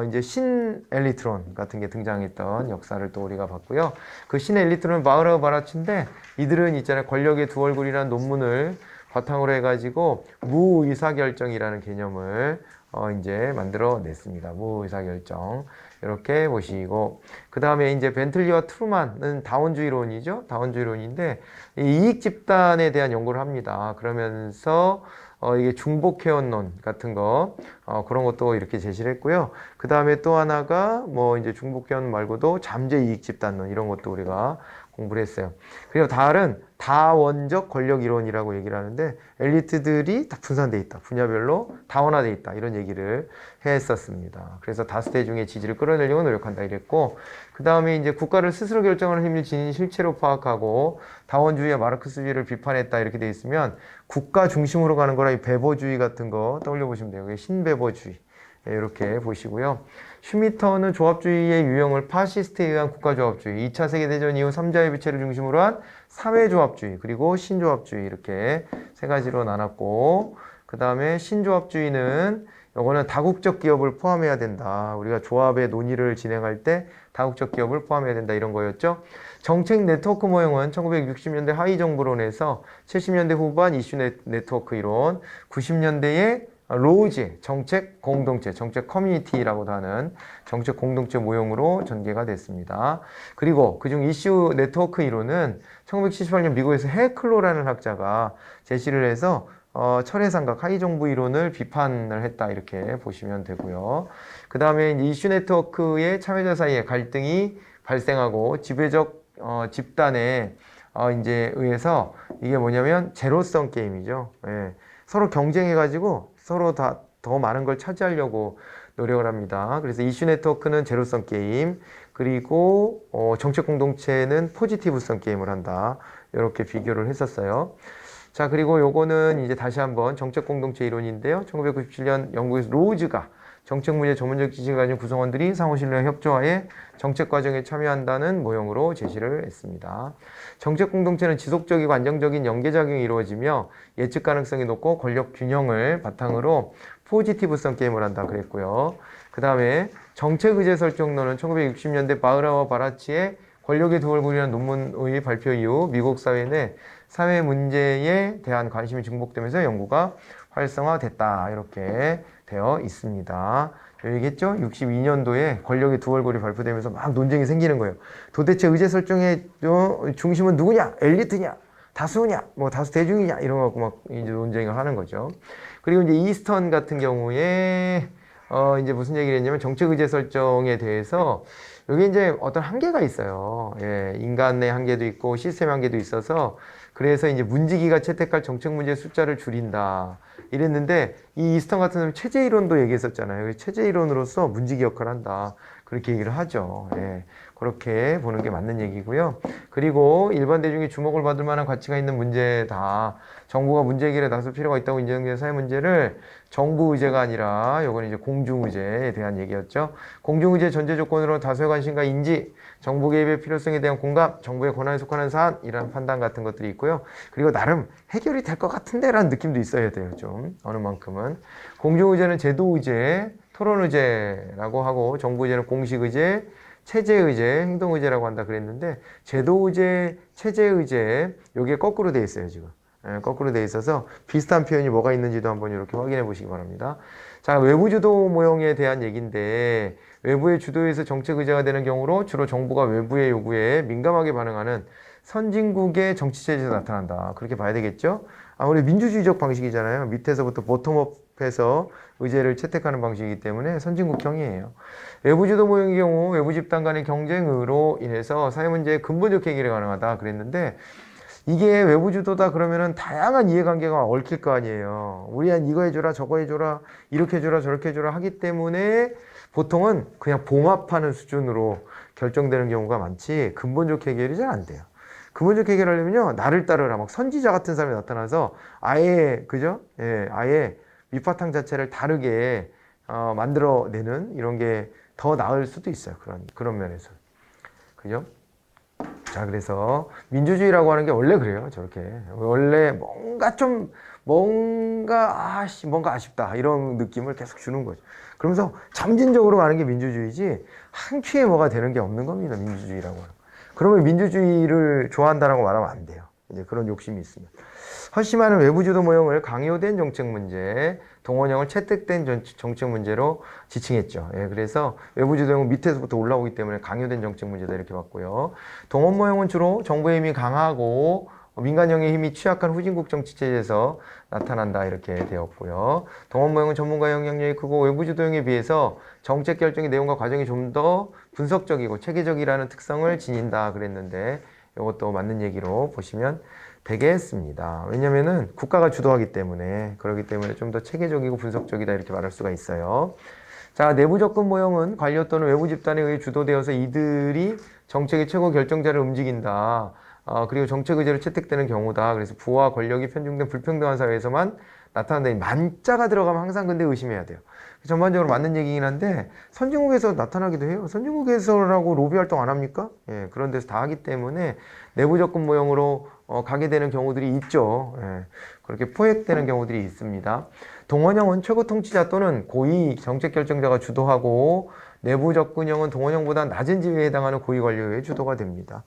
이제 신 엘리트론 같은 게 등장했던 역사를 또 우리가 봤고요. 그 신 엘리트론은 바흐라우 바라츠인데 이들은 있잖아요. 권력의 두 얼굴이라는 논문을 바탕으로 해가지고 무의사결정이라는 개념을 이제 만들어냈습니다. 무의사결정. 이렇게 보시고 그 다음에 이제 벤틀리와 트루만은 다원주의론이죠. 다원주의론인데 이익 집단에 대한 연구를 합니다. 그러면서 이게 중복회원론 같은 거 그런 것도 이렇게 제시를 했고요. 그 다음에 또 하나가 뭐 이제 중복회원 말고도 잠재 이익 집단론 이런 것도 우리가 공부를 했어요. 그리고 다른 다원적 권력 이론이라고 얘기를 하는데 엘리트들이 다 분산돼 있다. 분야별로 다원화돼 있다. 이런 얘기를 했었습니다. 그래서 다수대중의 지지를 끌어내려고 노력한다 이랬고 그 다음에 이제 국가를 스스로 결정하는 힘을 지닌 실체로 파악하고 다원주의와 마르크스주의를 비판했다 이렇게 돼 있으면 국가 중심으로 가는 거라 이 배보주의 같은 거 떠올려 보시면 돼요. 그게 신배보주의. 이렇게 보시고요. 슈미터는 조합주의의 유형을 파시스트에 의한 국가조합주의, 2차 세계대전 이후 3자의 비체를 중심으로 한 사회조합주의, 그리고 신조합주의 이렇게 세 가지로 나눴고 그 다음에 신조합주의는 이거는 다국적 기업을 포함해야 된다. 우리가 조합의 논의를 진행할 때 다국적 기업을 포함해야 된다 이런 거였죠. 정책 네트워크 모형은 1960년대 하위 정부론에서 70년대 후반 이슈 네트워크 이론, 90년대에 로우지 정책 공동체, 정책 커뮤니티라고도 하는 정책 공동체 모형으로 전개가 됐습니다. 그리고 그중 이슈 네트워크 이론은 1978년 미국에서 해클로라는 학자가 제시를 해서 철회삼각 하위정부 이론을 비판을 했다 이렇게 보시면 되고요. 그 다음에 이슈 네트워크의 참여자 사이에 갈등이 발생하고 지배적 집단에 이제 의해서 이게 뭐냐면 제로섬 게임이죠. 예. 서로 경쟁해가지고 서로 다 더 많은 걸 차지하려고 노력을 합니다. 그래서 이슈 네트워크는 제로섬 게임, 그리고 정책 공동체는 포지티브성 게임을 한다. 이렇게 비교를 했었어요. 자, 그리고 요거는 이제 다시 한번 정책 공동체 이론인데요. 1997년 영국에서 로우즈가 정책 문제 전문적 지식을 가진 구성원들이 상호 신뢰와 협조하에 정책 과정에 참여한다는 모형으로 제시를 했습니다. 정책 공동체는 지속적이고 안정적인 연계작용이 이루어지며 예측 가능성이 높고 권력 균형을 바탕으로 포지티브성 게임을 한다 그랬고요. 그 다음에 정책 의제 설정론은 1960년대 바흐라와 바라치의 권력의 두 얼굴이라는 논문의 발표 이후 미국 사회 내 사회 문제에 대한 관심이 증폭되면서 연구가 활성화됐다 이렇게 되어 있습니다. 여기겠죠? 62년도에 권력의 두 얼굴이 발표되면서 막 논쟁이 생기는 거예요. 도대체 의제 설정의 중심은 누구냐? 엘리트냐? 다수냐? 뭐 다수 대중이냐? 이런 거 갖고 막 이제 논쟁을 하는 거죠. 그리고 이제 이스턴 같은 경우에 이제 무슨 얘기를 했냐면 정책 의제 설정에 대해서 여기 이제 어떤 한계가 있어요. 예, 인간의 한계도 있고 시스템 한계도 있어서 그래서 이제 문지기가 채택할 정책 문제의 숫자를 줄인다. 이랬는데 이 이스턴 같은 경우는 체제 이론도 얘기했었잖아요. 체제 이론으로서 문지기 역할을 한다. 그렇게 얘기를 하죠. 예, 그렇게 보는 게 맞는 얘기고요. 그리고 일반 대중이 주목을 받을 만한 가치가 있는 문제다. 정부가 문제 해결에 나설 필요가 있다고 인정된 사회 문제를 정부 의제가 아니라 이건 이제 공중 의제에 대한 얘기였죠. 공중 의제 전제 조건으로 다수의 관심과 인지, 정부 개입의 필요성에 대한 공감, 정부의 권한에 속하는 사안이라는 판단 같은 것들이 있고요. 그리고 나름 해결이 될 것 같은데 라는 느낌도 있어야 돼요. 좀 어느 만큼은. 공중 의제는 제도 의제, 토론 의제라고 하고 정부 의제는 공식 의제, 체제 의제, 행동 의제라고 한다 그랬는데 제도 의제, 체제 의제 요게 거꾸로 돼 있어요, 지금. 예, 거꾸로 돼 있어서 비슷한 표현이 뭐가 있는지도 한번 이렇게 확인해 보시기 바랍니다. 자, 외부 주도 모형에 대한 얘기인데 외부의 주도에서 정책 의제가 되는 경우로 주로 정부가 외부의 요구에 민감하게 반응하는 선진국의 정치체제에서 나타난다. 그렇게 봐야 되겠죠? 아무래도 민주주의적 방식이잖아요. 밑에서부터 보텀업해서 의제를 채택하는 방식이기 때문에 선진국형이에요. 외부 주도 모형의 경우 외부 집단 간의 경쟁으로 인해서 사회 문제의 근본적 해결이 가능하다 그랬는데 이게 외부 주도다 그러면은 다양한 이해관계가 얽힐 거 아니에요. 우리한 이거 해줘라 저거 해줘라 이렇게 해줘라 저렇게 해줘라 하기 때문에 보통은 그냥 봉합하는 수준으로 결정되는 경우가 많지 근본적 해결이 잘 안 돼요. 근본적 해결하려면요 나를 따르라 막 선지자 같은 사람이 나타나서 아예 그죠? 예, 아예 밑바탕 자체를 다르게 만들어내는 이런 게 더 나을 수도 있어요. 그런 면에서. 그죠? 자, 그래서 민주주의라고 하는 게 원래 그래요. 저렇게. 원래 뭔가 아쉽다. 이런 느낌을 계속 주는 거죠. 그러면서 점진적으로 가는 게 민주주의지, 한 큐에 뭐가 되는 게 없는 겁니다. 민주주의라고 하는 거. 그러면 민주주의를 좋아한다라고 말하면 안 돼요. 이제 그런 욕심이 있으면. 허심하는 외부주도 모형을 강요된 정책 문제, 동원형을 채택된 정책 문제로 지칭했죠. 예, 그래서 외부주도형은 밑에서부터 올라오기 때문에 강요된 정책 문제다 이렇게 봤고요. 동원 모형은 주로 정부의 힘이 강하고 민간형의 힘이 취약한 후진국 정치체제에서 나타난다 이렇게 되었고요. 동원 모형은 전문가 영향력이 크고 외부주도형에 비해서 정책 결정의 내용과 과정이 좀 더 분석적이고 체계적이라는 특성을 지닌다 그랬는데 이것도 맞는 얘기로 보시면 되겠습니다. 왜냐면은 국가가 주도하기 때문에, 그렇기 때문에 좀 더 체계적이고 분석적이다 이렇게 말할 수가 있어요. 자, 내부 접근 모형은 관료 또는 외부 집단에 의해 주도되어서 이들이 정책의 최고 결정자를 움직인다. 그리고 정책 의제로 채택되는 경우다. 그래서 부와 권력이 편중된 불평등한 사회에서만 나타난다. 이 만자가 들어가면 항상 근데 의심해야 돼요. 전반적으로 맞는 얘기긴 한데 선진국에서 나타나기도 해요. 선진국에서라고 로비 활동 안 합니까? 예, 그런 데서 다 하기 때문에 내부 접근 모형으로 가게 되는 경우들이 있죠. 예, 그렇게 포획되는 경우들이 있습니다. 동원형은 최고 통치자 또는 고위 정책 결정자가 주도하고 내부 접근형은 동원형보다 낮은 지위에 해당하는 고위 관료의 주도가 됩니다.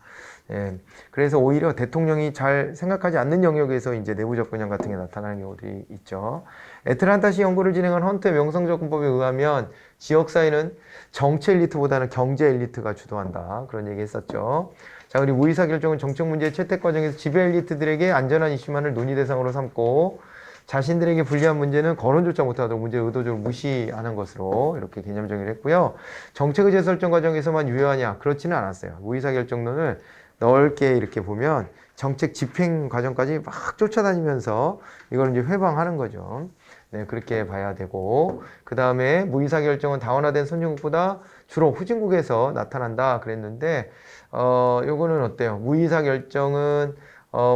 예, 그래서 오히려 대통령이 잘 생각하지 않는 영역에서 이제 내부 접근형 같은 게 나타나는 경우들이 있죠. 애틀란타시 연구를 진행한 헌트의 명성접근법에 의하면 지역사회는 정치 엘리트보다는 경제 엘리트가 주도한다. 그런 얘기 했었죠. 자, 그리고 무의사결정은 정책 문제 채택 과정에서 지배 엘리트들에게 안전한 이슈만을 논의 대상으로 삼고 자신들에게 불리한 문제는 거론조차 못하도록 문제를 의도적으로 무시하는 것으로 이렇게 개념 정의를 했고요. 정책 의제 설정 과정에서만 유효하냐? 그렇지는 않았어요. 무의사결정론을 넓게 이렇게 보면 정책 집행 과정까지 막 쫓아다니면서 이걸 이제 회방하는 거죠. 네, 그렇게 봐야 되고, 그 다음에 무의사결정은 다원화된 선진국보다 주로 후진국에서 나타난다 그랬는데, 요거는 어때요? 무의사결정은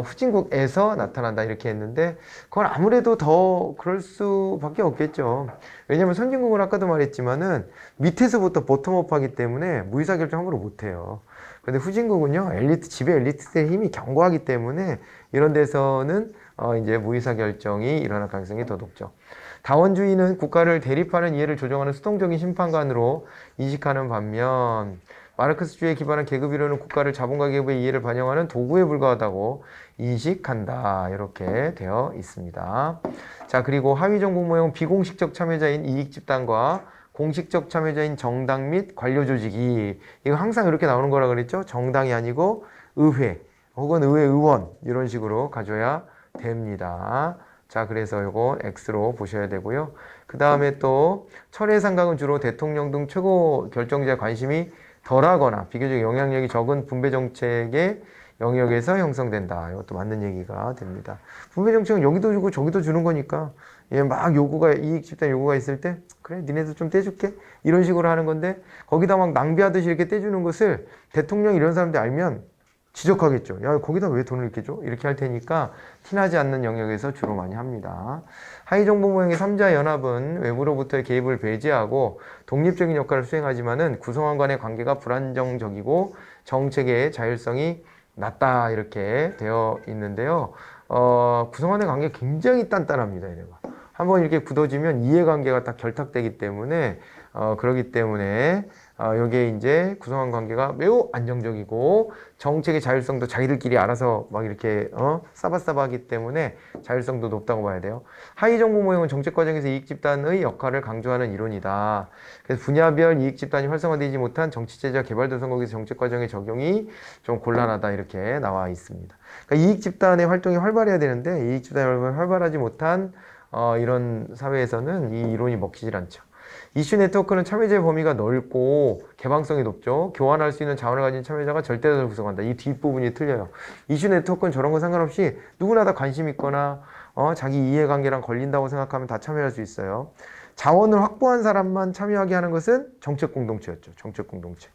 후진국에서 나타난다 이렇게 했는데 그건 아무래도 더 그럴 수밖에 없겠죠. 왜냐하면 선진국은 아까도 말했지만은 밑에서부터 보텀업 하기 때문에 무의사결정 함부로 못해요. 근데 후진국은요, 지배 엘리트의 힘이 견고하기 때문에 이런 데서는 이제 무의사결정이 일어날 가능성이 더 높죠. 다원주의는 국가를 대립하는 이해를 조정하는 수동적인 심판관으로 인식하는 반면 마르크스주의에 기반한 계급이론은 국가를 자본가 계급의 이해를 반영하는 도구에 불과하다고 인식한다. 이렇게 되어 있습니다. 자, 그리고 하위 정부 모형 비공식적 참여자인 이익집단과 공식적 참여자인 정당 및 관료 조직이, 이거 항상 이렇게 나오는 거라 그랬죠? 정당이 아니고 의회 혹은 의회 의원 이런 식으로 가져야 됩니다. 자, 그래서 이거 X로 보셔야 되고요. 그 다음에 또 철회 상각은 주로 대통령 등 최고 결정자의 관심이 덜하거나 비교적 영향력이 적은 분배 정책의 영역에서 형성된다. 이것도 맞는 얘기가 됩니다. 분배 정책은 여기도 주고 저기도 주는 거니까 막 이익 집단 요구가 있을 때 그래 니네도 좀 떼줄게 이런 식으로 하는 건데 거기다 막 낭비하듯이 이렇게 떼주는 것을 대통령 이런 사람들이 알면 지적하겠죠. 야, 거기다 왜 돈을 이렇게 줘? 이렇게 할 테니까 티나지 않는 영역에서 주로 많이 합니다. 하위정부 모형의 3자 연합은 외부로부터의 개입을 배제하고 독립적인 역할을 수행하지만은 구성원 간의 관계가 불안정적이고 정책의 자율성이 낮다 이렇게 되어 있는데요. 구성원의 관계가 굉장히 단단합니다. 이래가. 한번 이렇게 굳어지면 이해관계가 딱 결탁되기 때문에 그러기 때문에 여기에 이제 구성원 관계가 매우 안정적이고 정책의 자율성도 자기들끼리 알아서 막 이렇게 싸바싸바하기 때문에 자율성도 높다고 봐야 돼요. 하위 정부 모형은 정책 과정에서 이익 집단의 역할을 강조하는 이론이다. 그래서 분야별 이익 집단이 활성화되지 못한 정치체제와 개발도상국에서 정책 과정의 적용이 좀 곤란하다 이렇게 나와 있습니다. 그러니까 이익 집단의 활동이 활발해야 되는데 이익 집단이 활발하지 못한 이런 사회에서는 이 이론이 먹히질 않죠. 이슈 네트워크는 참여자의 범위가 넓고 개방성이 높죠. 교환할 수 있는 자원을 가진 참여자가 절대적으로 구성한다. 이 뒷부분이 틀려요. 이슈 네트워크는 저런 거 상관없이 누구나 다 관심 있거나 자기 이해관계랑 걸린다고 생각하면 다 참여할 수 있어요. 자원을 확보한 사람만 참여하게 하는 것은 정책 공동체였죠. 정책 공동체.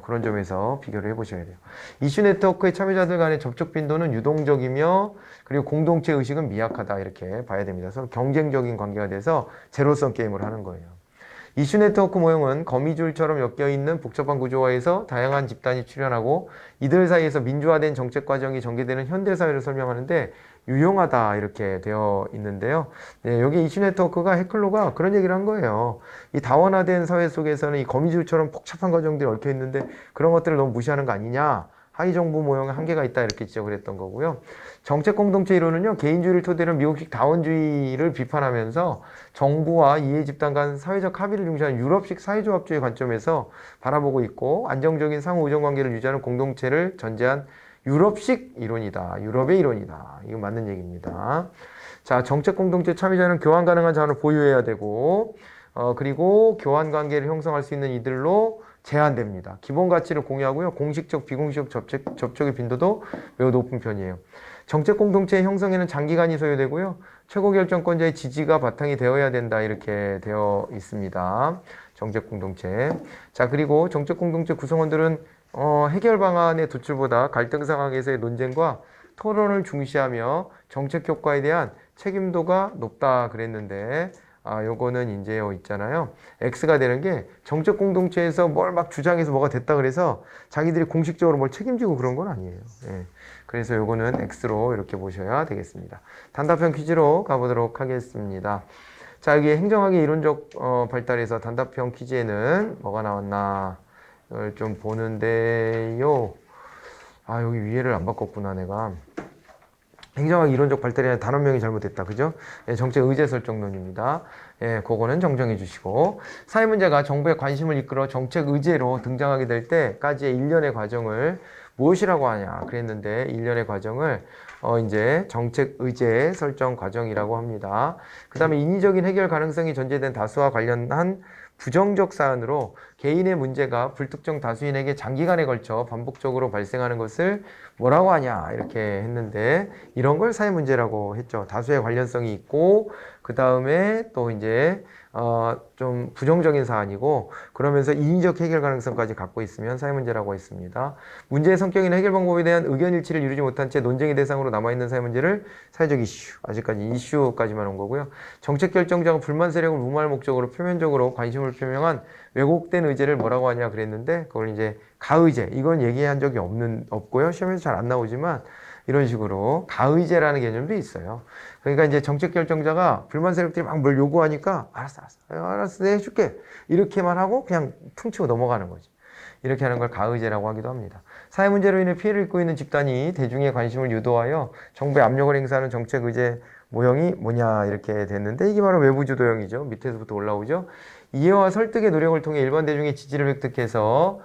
그런 점에서 비교를 해보셔야 돼요. 이슈 네트워크의 참여자들 간의 접촉 빈도는 유동적이며 그리고 공동체 의식은 미약하다 이렇게 봐야 됩니다. 서로 경쟁적인 관계가 돼서 제로섬 게임을 하는 거예요. 이슈 네트워크 모형은 거미줄처럼 엮여있는 복잡한 구조화에서 다양한 집단이 출현하고 이들 사이에서 민주화된 정책 과정이 전개되는 현대사회를 설명하는데 유용하다 이렇게 되어 있는데요. 네, 여기 이슈 네트워크가 해클로가 그런 얘기를 한 거예요. 이 다원화된 사회 속에서는 이 거미줄처럼 복잡한 과정들이 얽혀 있는데 그런 것들을 너무 무시하는 거 아니냐. 하위정부 모형에 한계가 있다 이렇게 지적을 했던 거고요. 정책 공동체 이론은요, 개인주의를 토대로 미국식 다원주의를 비판하면서 정부와 이해 집단 간 사회적 합의를 중시하는 유럽식 사회조합주의 관점에서 바라보고 있고 안정적인 상호 의존 관계를 유지하는 공동체를 전제한 유럽식 이론이다. 유럽의 이론이다. 이거 맞는 얘기입니다. 자, 정책 공동체 참여자는 교환 가능한 자원을 보유해야 되고 그리고 교환 관계를 형성할 수 있는 이들로 제한됩니다. 기본 가치를 공유하고요. 공식적, 비공식적 접촉의 빈도도 매우 높은 편이에요. 정책 공동체의 형성에는 장기간이 소요되고요. 최고 결정권자의 지지가 바탕이 되어야 된다. 이렇게 되어 있습니다. 정책 공동체. 자, 그리고 정책 공동체 구성원들은 해결 방안의 도출보다 갈등 상황에서의 논쟁과 토론을 중시하며 정책 효과에 대한 책임도가 높다 그랬는데 요거는 이제 있잖아요. X가 되는 게 정책 공동체에서 뭘 막 주장해서 뭐가 됐다 그래서 자기들이 공식적으로 뭘 책임지고 그런 건 아니에요. 예. 그래서 요거는 X로 이렇게 보셔야 되겠습니다. 단답형 퀴즈로 가보도록 하겠습니다. 자, 여기 행정학의 이론적 발달에서 단답형 퀴즈에는 뭐가 나왔나 이걸 좀 보는데요. 여기 위에를 안 바꿨구나 내가. 행정학 이론적 발달이 아니라 단원명이 잘못됐다. 그죠? 예, 정책 의제 설정론입니다. 예, 그거는 정정해 주시고. 사회 문제가 정부의 관심을 이끌어 정책 의제로 등장하게 될 때까지의 일련의 과정을 무엇이라고 하냐 그랬는데 일련의 과정을 이제 정책 의제 설정 과정이라고 합니다. 그 다음에 인위적인 해결 가능성이 전제된 다수와 관련한 부정적 사안으로 개인의 문제가 불특정 다수인에게 장기간에 걸쳐 반복적으로 발생하는 것을 뭐라고 하냐 이렇게 했는데 이런 걸 사회 문제라고 했죠. 다수의 관련성이 있고 그 다음에 또 이제 좀 부정적인 사안이고 그러면서 인위적 해결 가능성까지 갖고 있으면 사회 문제라고 했습니다. 문제의 성격이나 해결 방법에 대한 의견 일치를 이루지 못한 채 논쟁의 대상으로 남아있는 사회 문제를 사회적 이슈, 아직까지 이슈까지만 온 거고요. 정책 결정자가 불만 세력을 무마할 목적으로 표면적으로 관심을 표명한 왜곡된 의제를 뭐라고 하냐 그랬는데 그걸 이제 가의제, 이건 얘기한 적이 없고요. 시험에서 잘 안 나오지만 이런 식으로 가의제라는 개념도 있어요. 그러니까 이제 정책 결정자가 불만 세력들이 막 뭘 요구하니까 알았어, 내가 해줄게 이렇게만 하고 그냥 퉁치고 넘어가는 거지. 이렇게 하는 걸 가의제라고 하기도 합니다. 사회 문제로 인해 피해를 입고 있는 집단이 대중의 관심을 유도하여 정부의 압력을 행사하는 정책 의제 모형이 뭐냐 이렇게 됐는데 이게 바로 외부 주도형이죠. 밑에서부터 올라오죠. 이해와 설득의 노력을 통해 일반 대중의 지지를 획득해서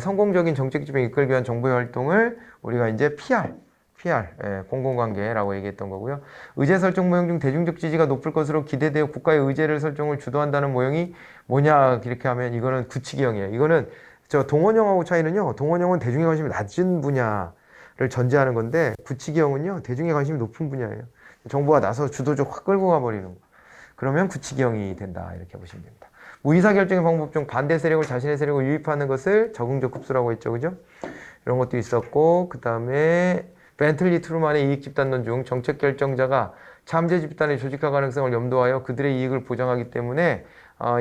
성공적인 정책 집행을 이끌기 위한 정부의 활동을 우리가 이제 PR, 예, 공공관계라고 얘기했던 거고요. 의제 설정 모형 중 대중적 지지가 높을 것으로 기대되어 국가의 의제를 설정을 주도한다는 모형이 뭐냐 이렇게 하면 이거는 구치기형이에요. 이거는 저 동원형하고 차이는요. 동원형은 대중의 관심이 낮은 분야를 전제하는 건데 구치기형은요. 대중의 관심이 높은 분야예요. 정부가 나서 주도적 확 끌고 가버리는 거. 그러면 구치기형이 된다 이렇게 보시면 됩니다. 무의사결정의 방법 중 반대 세력을 자신의 세력으로 유입하는 것을 적응적 흡수라고 했죠. 그죠? 이런 것도 있었고 그 다음에 벤틀리 트루만의 이익 집단론 중 정책 결정자가 잠재 집단의 조직화 가능성을 염두하여 그들의 이익을 보장하기 때문에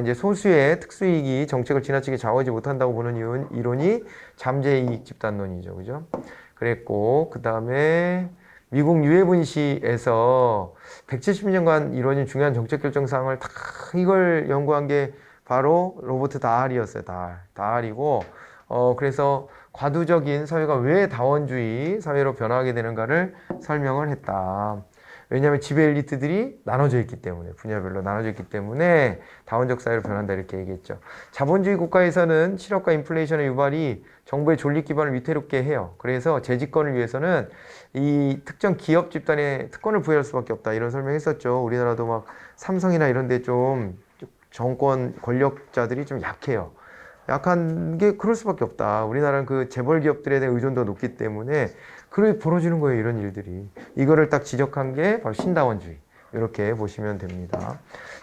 이제 소수의 특수이익이 정책을 지나치게 좌우하지 못한다고 보는 이론이 잠재 이익 집단론이죠. 그죠? 그랬고 그 다음에 미국 유해분시에서 170년간 이루어진 중요한 정책 결정 사항을 다 이걸 연구한 게 바로 로버트 다할이었어요. 다할이고 그래서 과도적인 사회가 왜 다원주의 사회로 변화하게 되는가를 설명을 했다. 왜냐하면 지배 엘리트들이 나눠져 있기 때문에 분야별로 나눠져 있기 때문에 다원적 사회로 변한다 이렇게 얘기했죠. 자본주의 국가에서는 실업과 인플레이션의 유발이 정부의 존립 기반을 위태롭게 해요. 그래서 재집권을 위해서는 이 특정 기업 집단에 특권을 부여할 수밖에 없다 이런 설명했었죠. 우리나라도 막 삼성이나 이런 데 좀 정권 권력자들이 좀 약해요. 약한 게 그럴 수밖에 없다. 우리나라는 그 재벌 기업들에 대한 의존도가 높기 때문에 그래 벌어지는 거예요. 이런 일들이. 이거를 딱 지적한 게 바로 신다원주의. 이렇게 보시면 됩니다.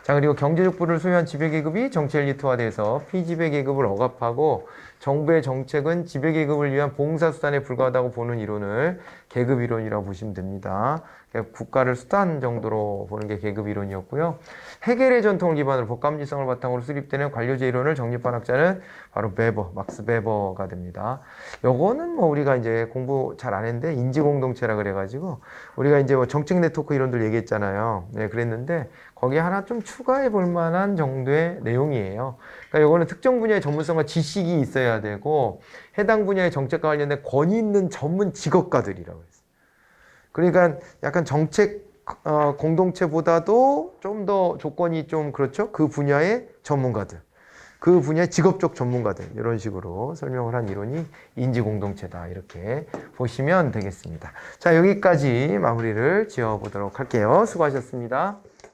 자, 그리고 경제적 부를 소유한 지배계급이 정치 엘리트화돼서 피지배계급을 억압하고 정부의 정책은 지배계급을 위한 봉사수단에 불과하다고 보는 이론을 계급이론이라고 보시면 됩니다. 그러니까 국가를 수단 정도로 보는 게 계급이론이었고요. 헤겔의 전통을 기반으로 법감지성을 바탕으로 수립되는 관료제 이론을 정립한 학자는 바로 막스 베버가 됩니다. 요거는 뭐 우리가 이제 공부 잘 안 했는데 인지공동체라 그래가지고 우리가 이제 뭐 정책 네트워크 이론들 얘기했잖아요. 네, 그랬는데 거기에 하나 좀 추가해 볼 만한 정도의 내용이에요. 그러니까 요거는 특정 분야의 전문성과 지식이 있어야 되고 해당 분야의 정책과 관련된 권위 있는 전문 직업가들이라고 했어요. 그러니까 약간 정책 공동체보다도 좀 더 조건이 좀 그렇죠. 그 분야의 전문가들, 그 분야의 직업적 전문가들 이런 식으로 설명을 한 이론이 인지공동체다 이렇게 보시면 되겠습니다. 자, 여기까지 마무리를 지어보도록 할게요. 수고하셨습니다.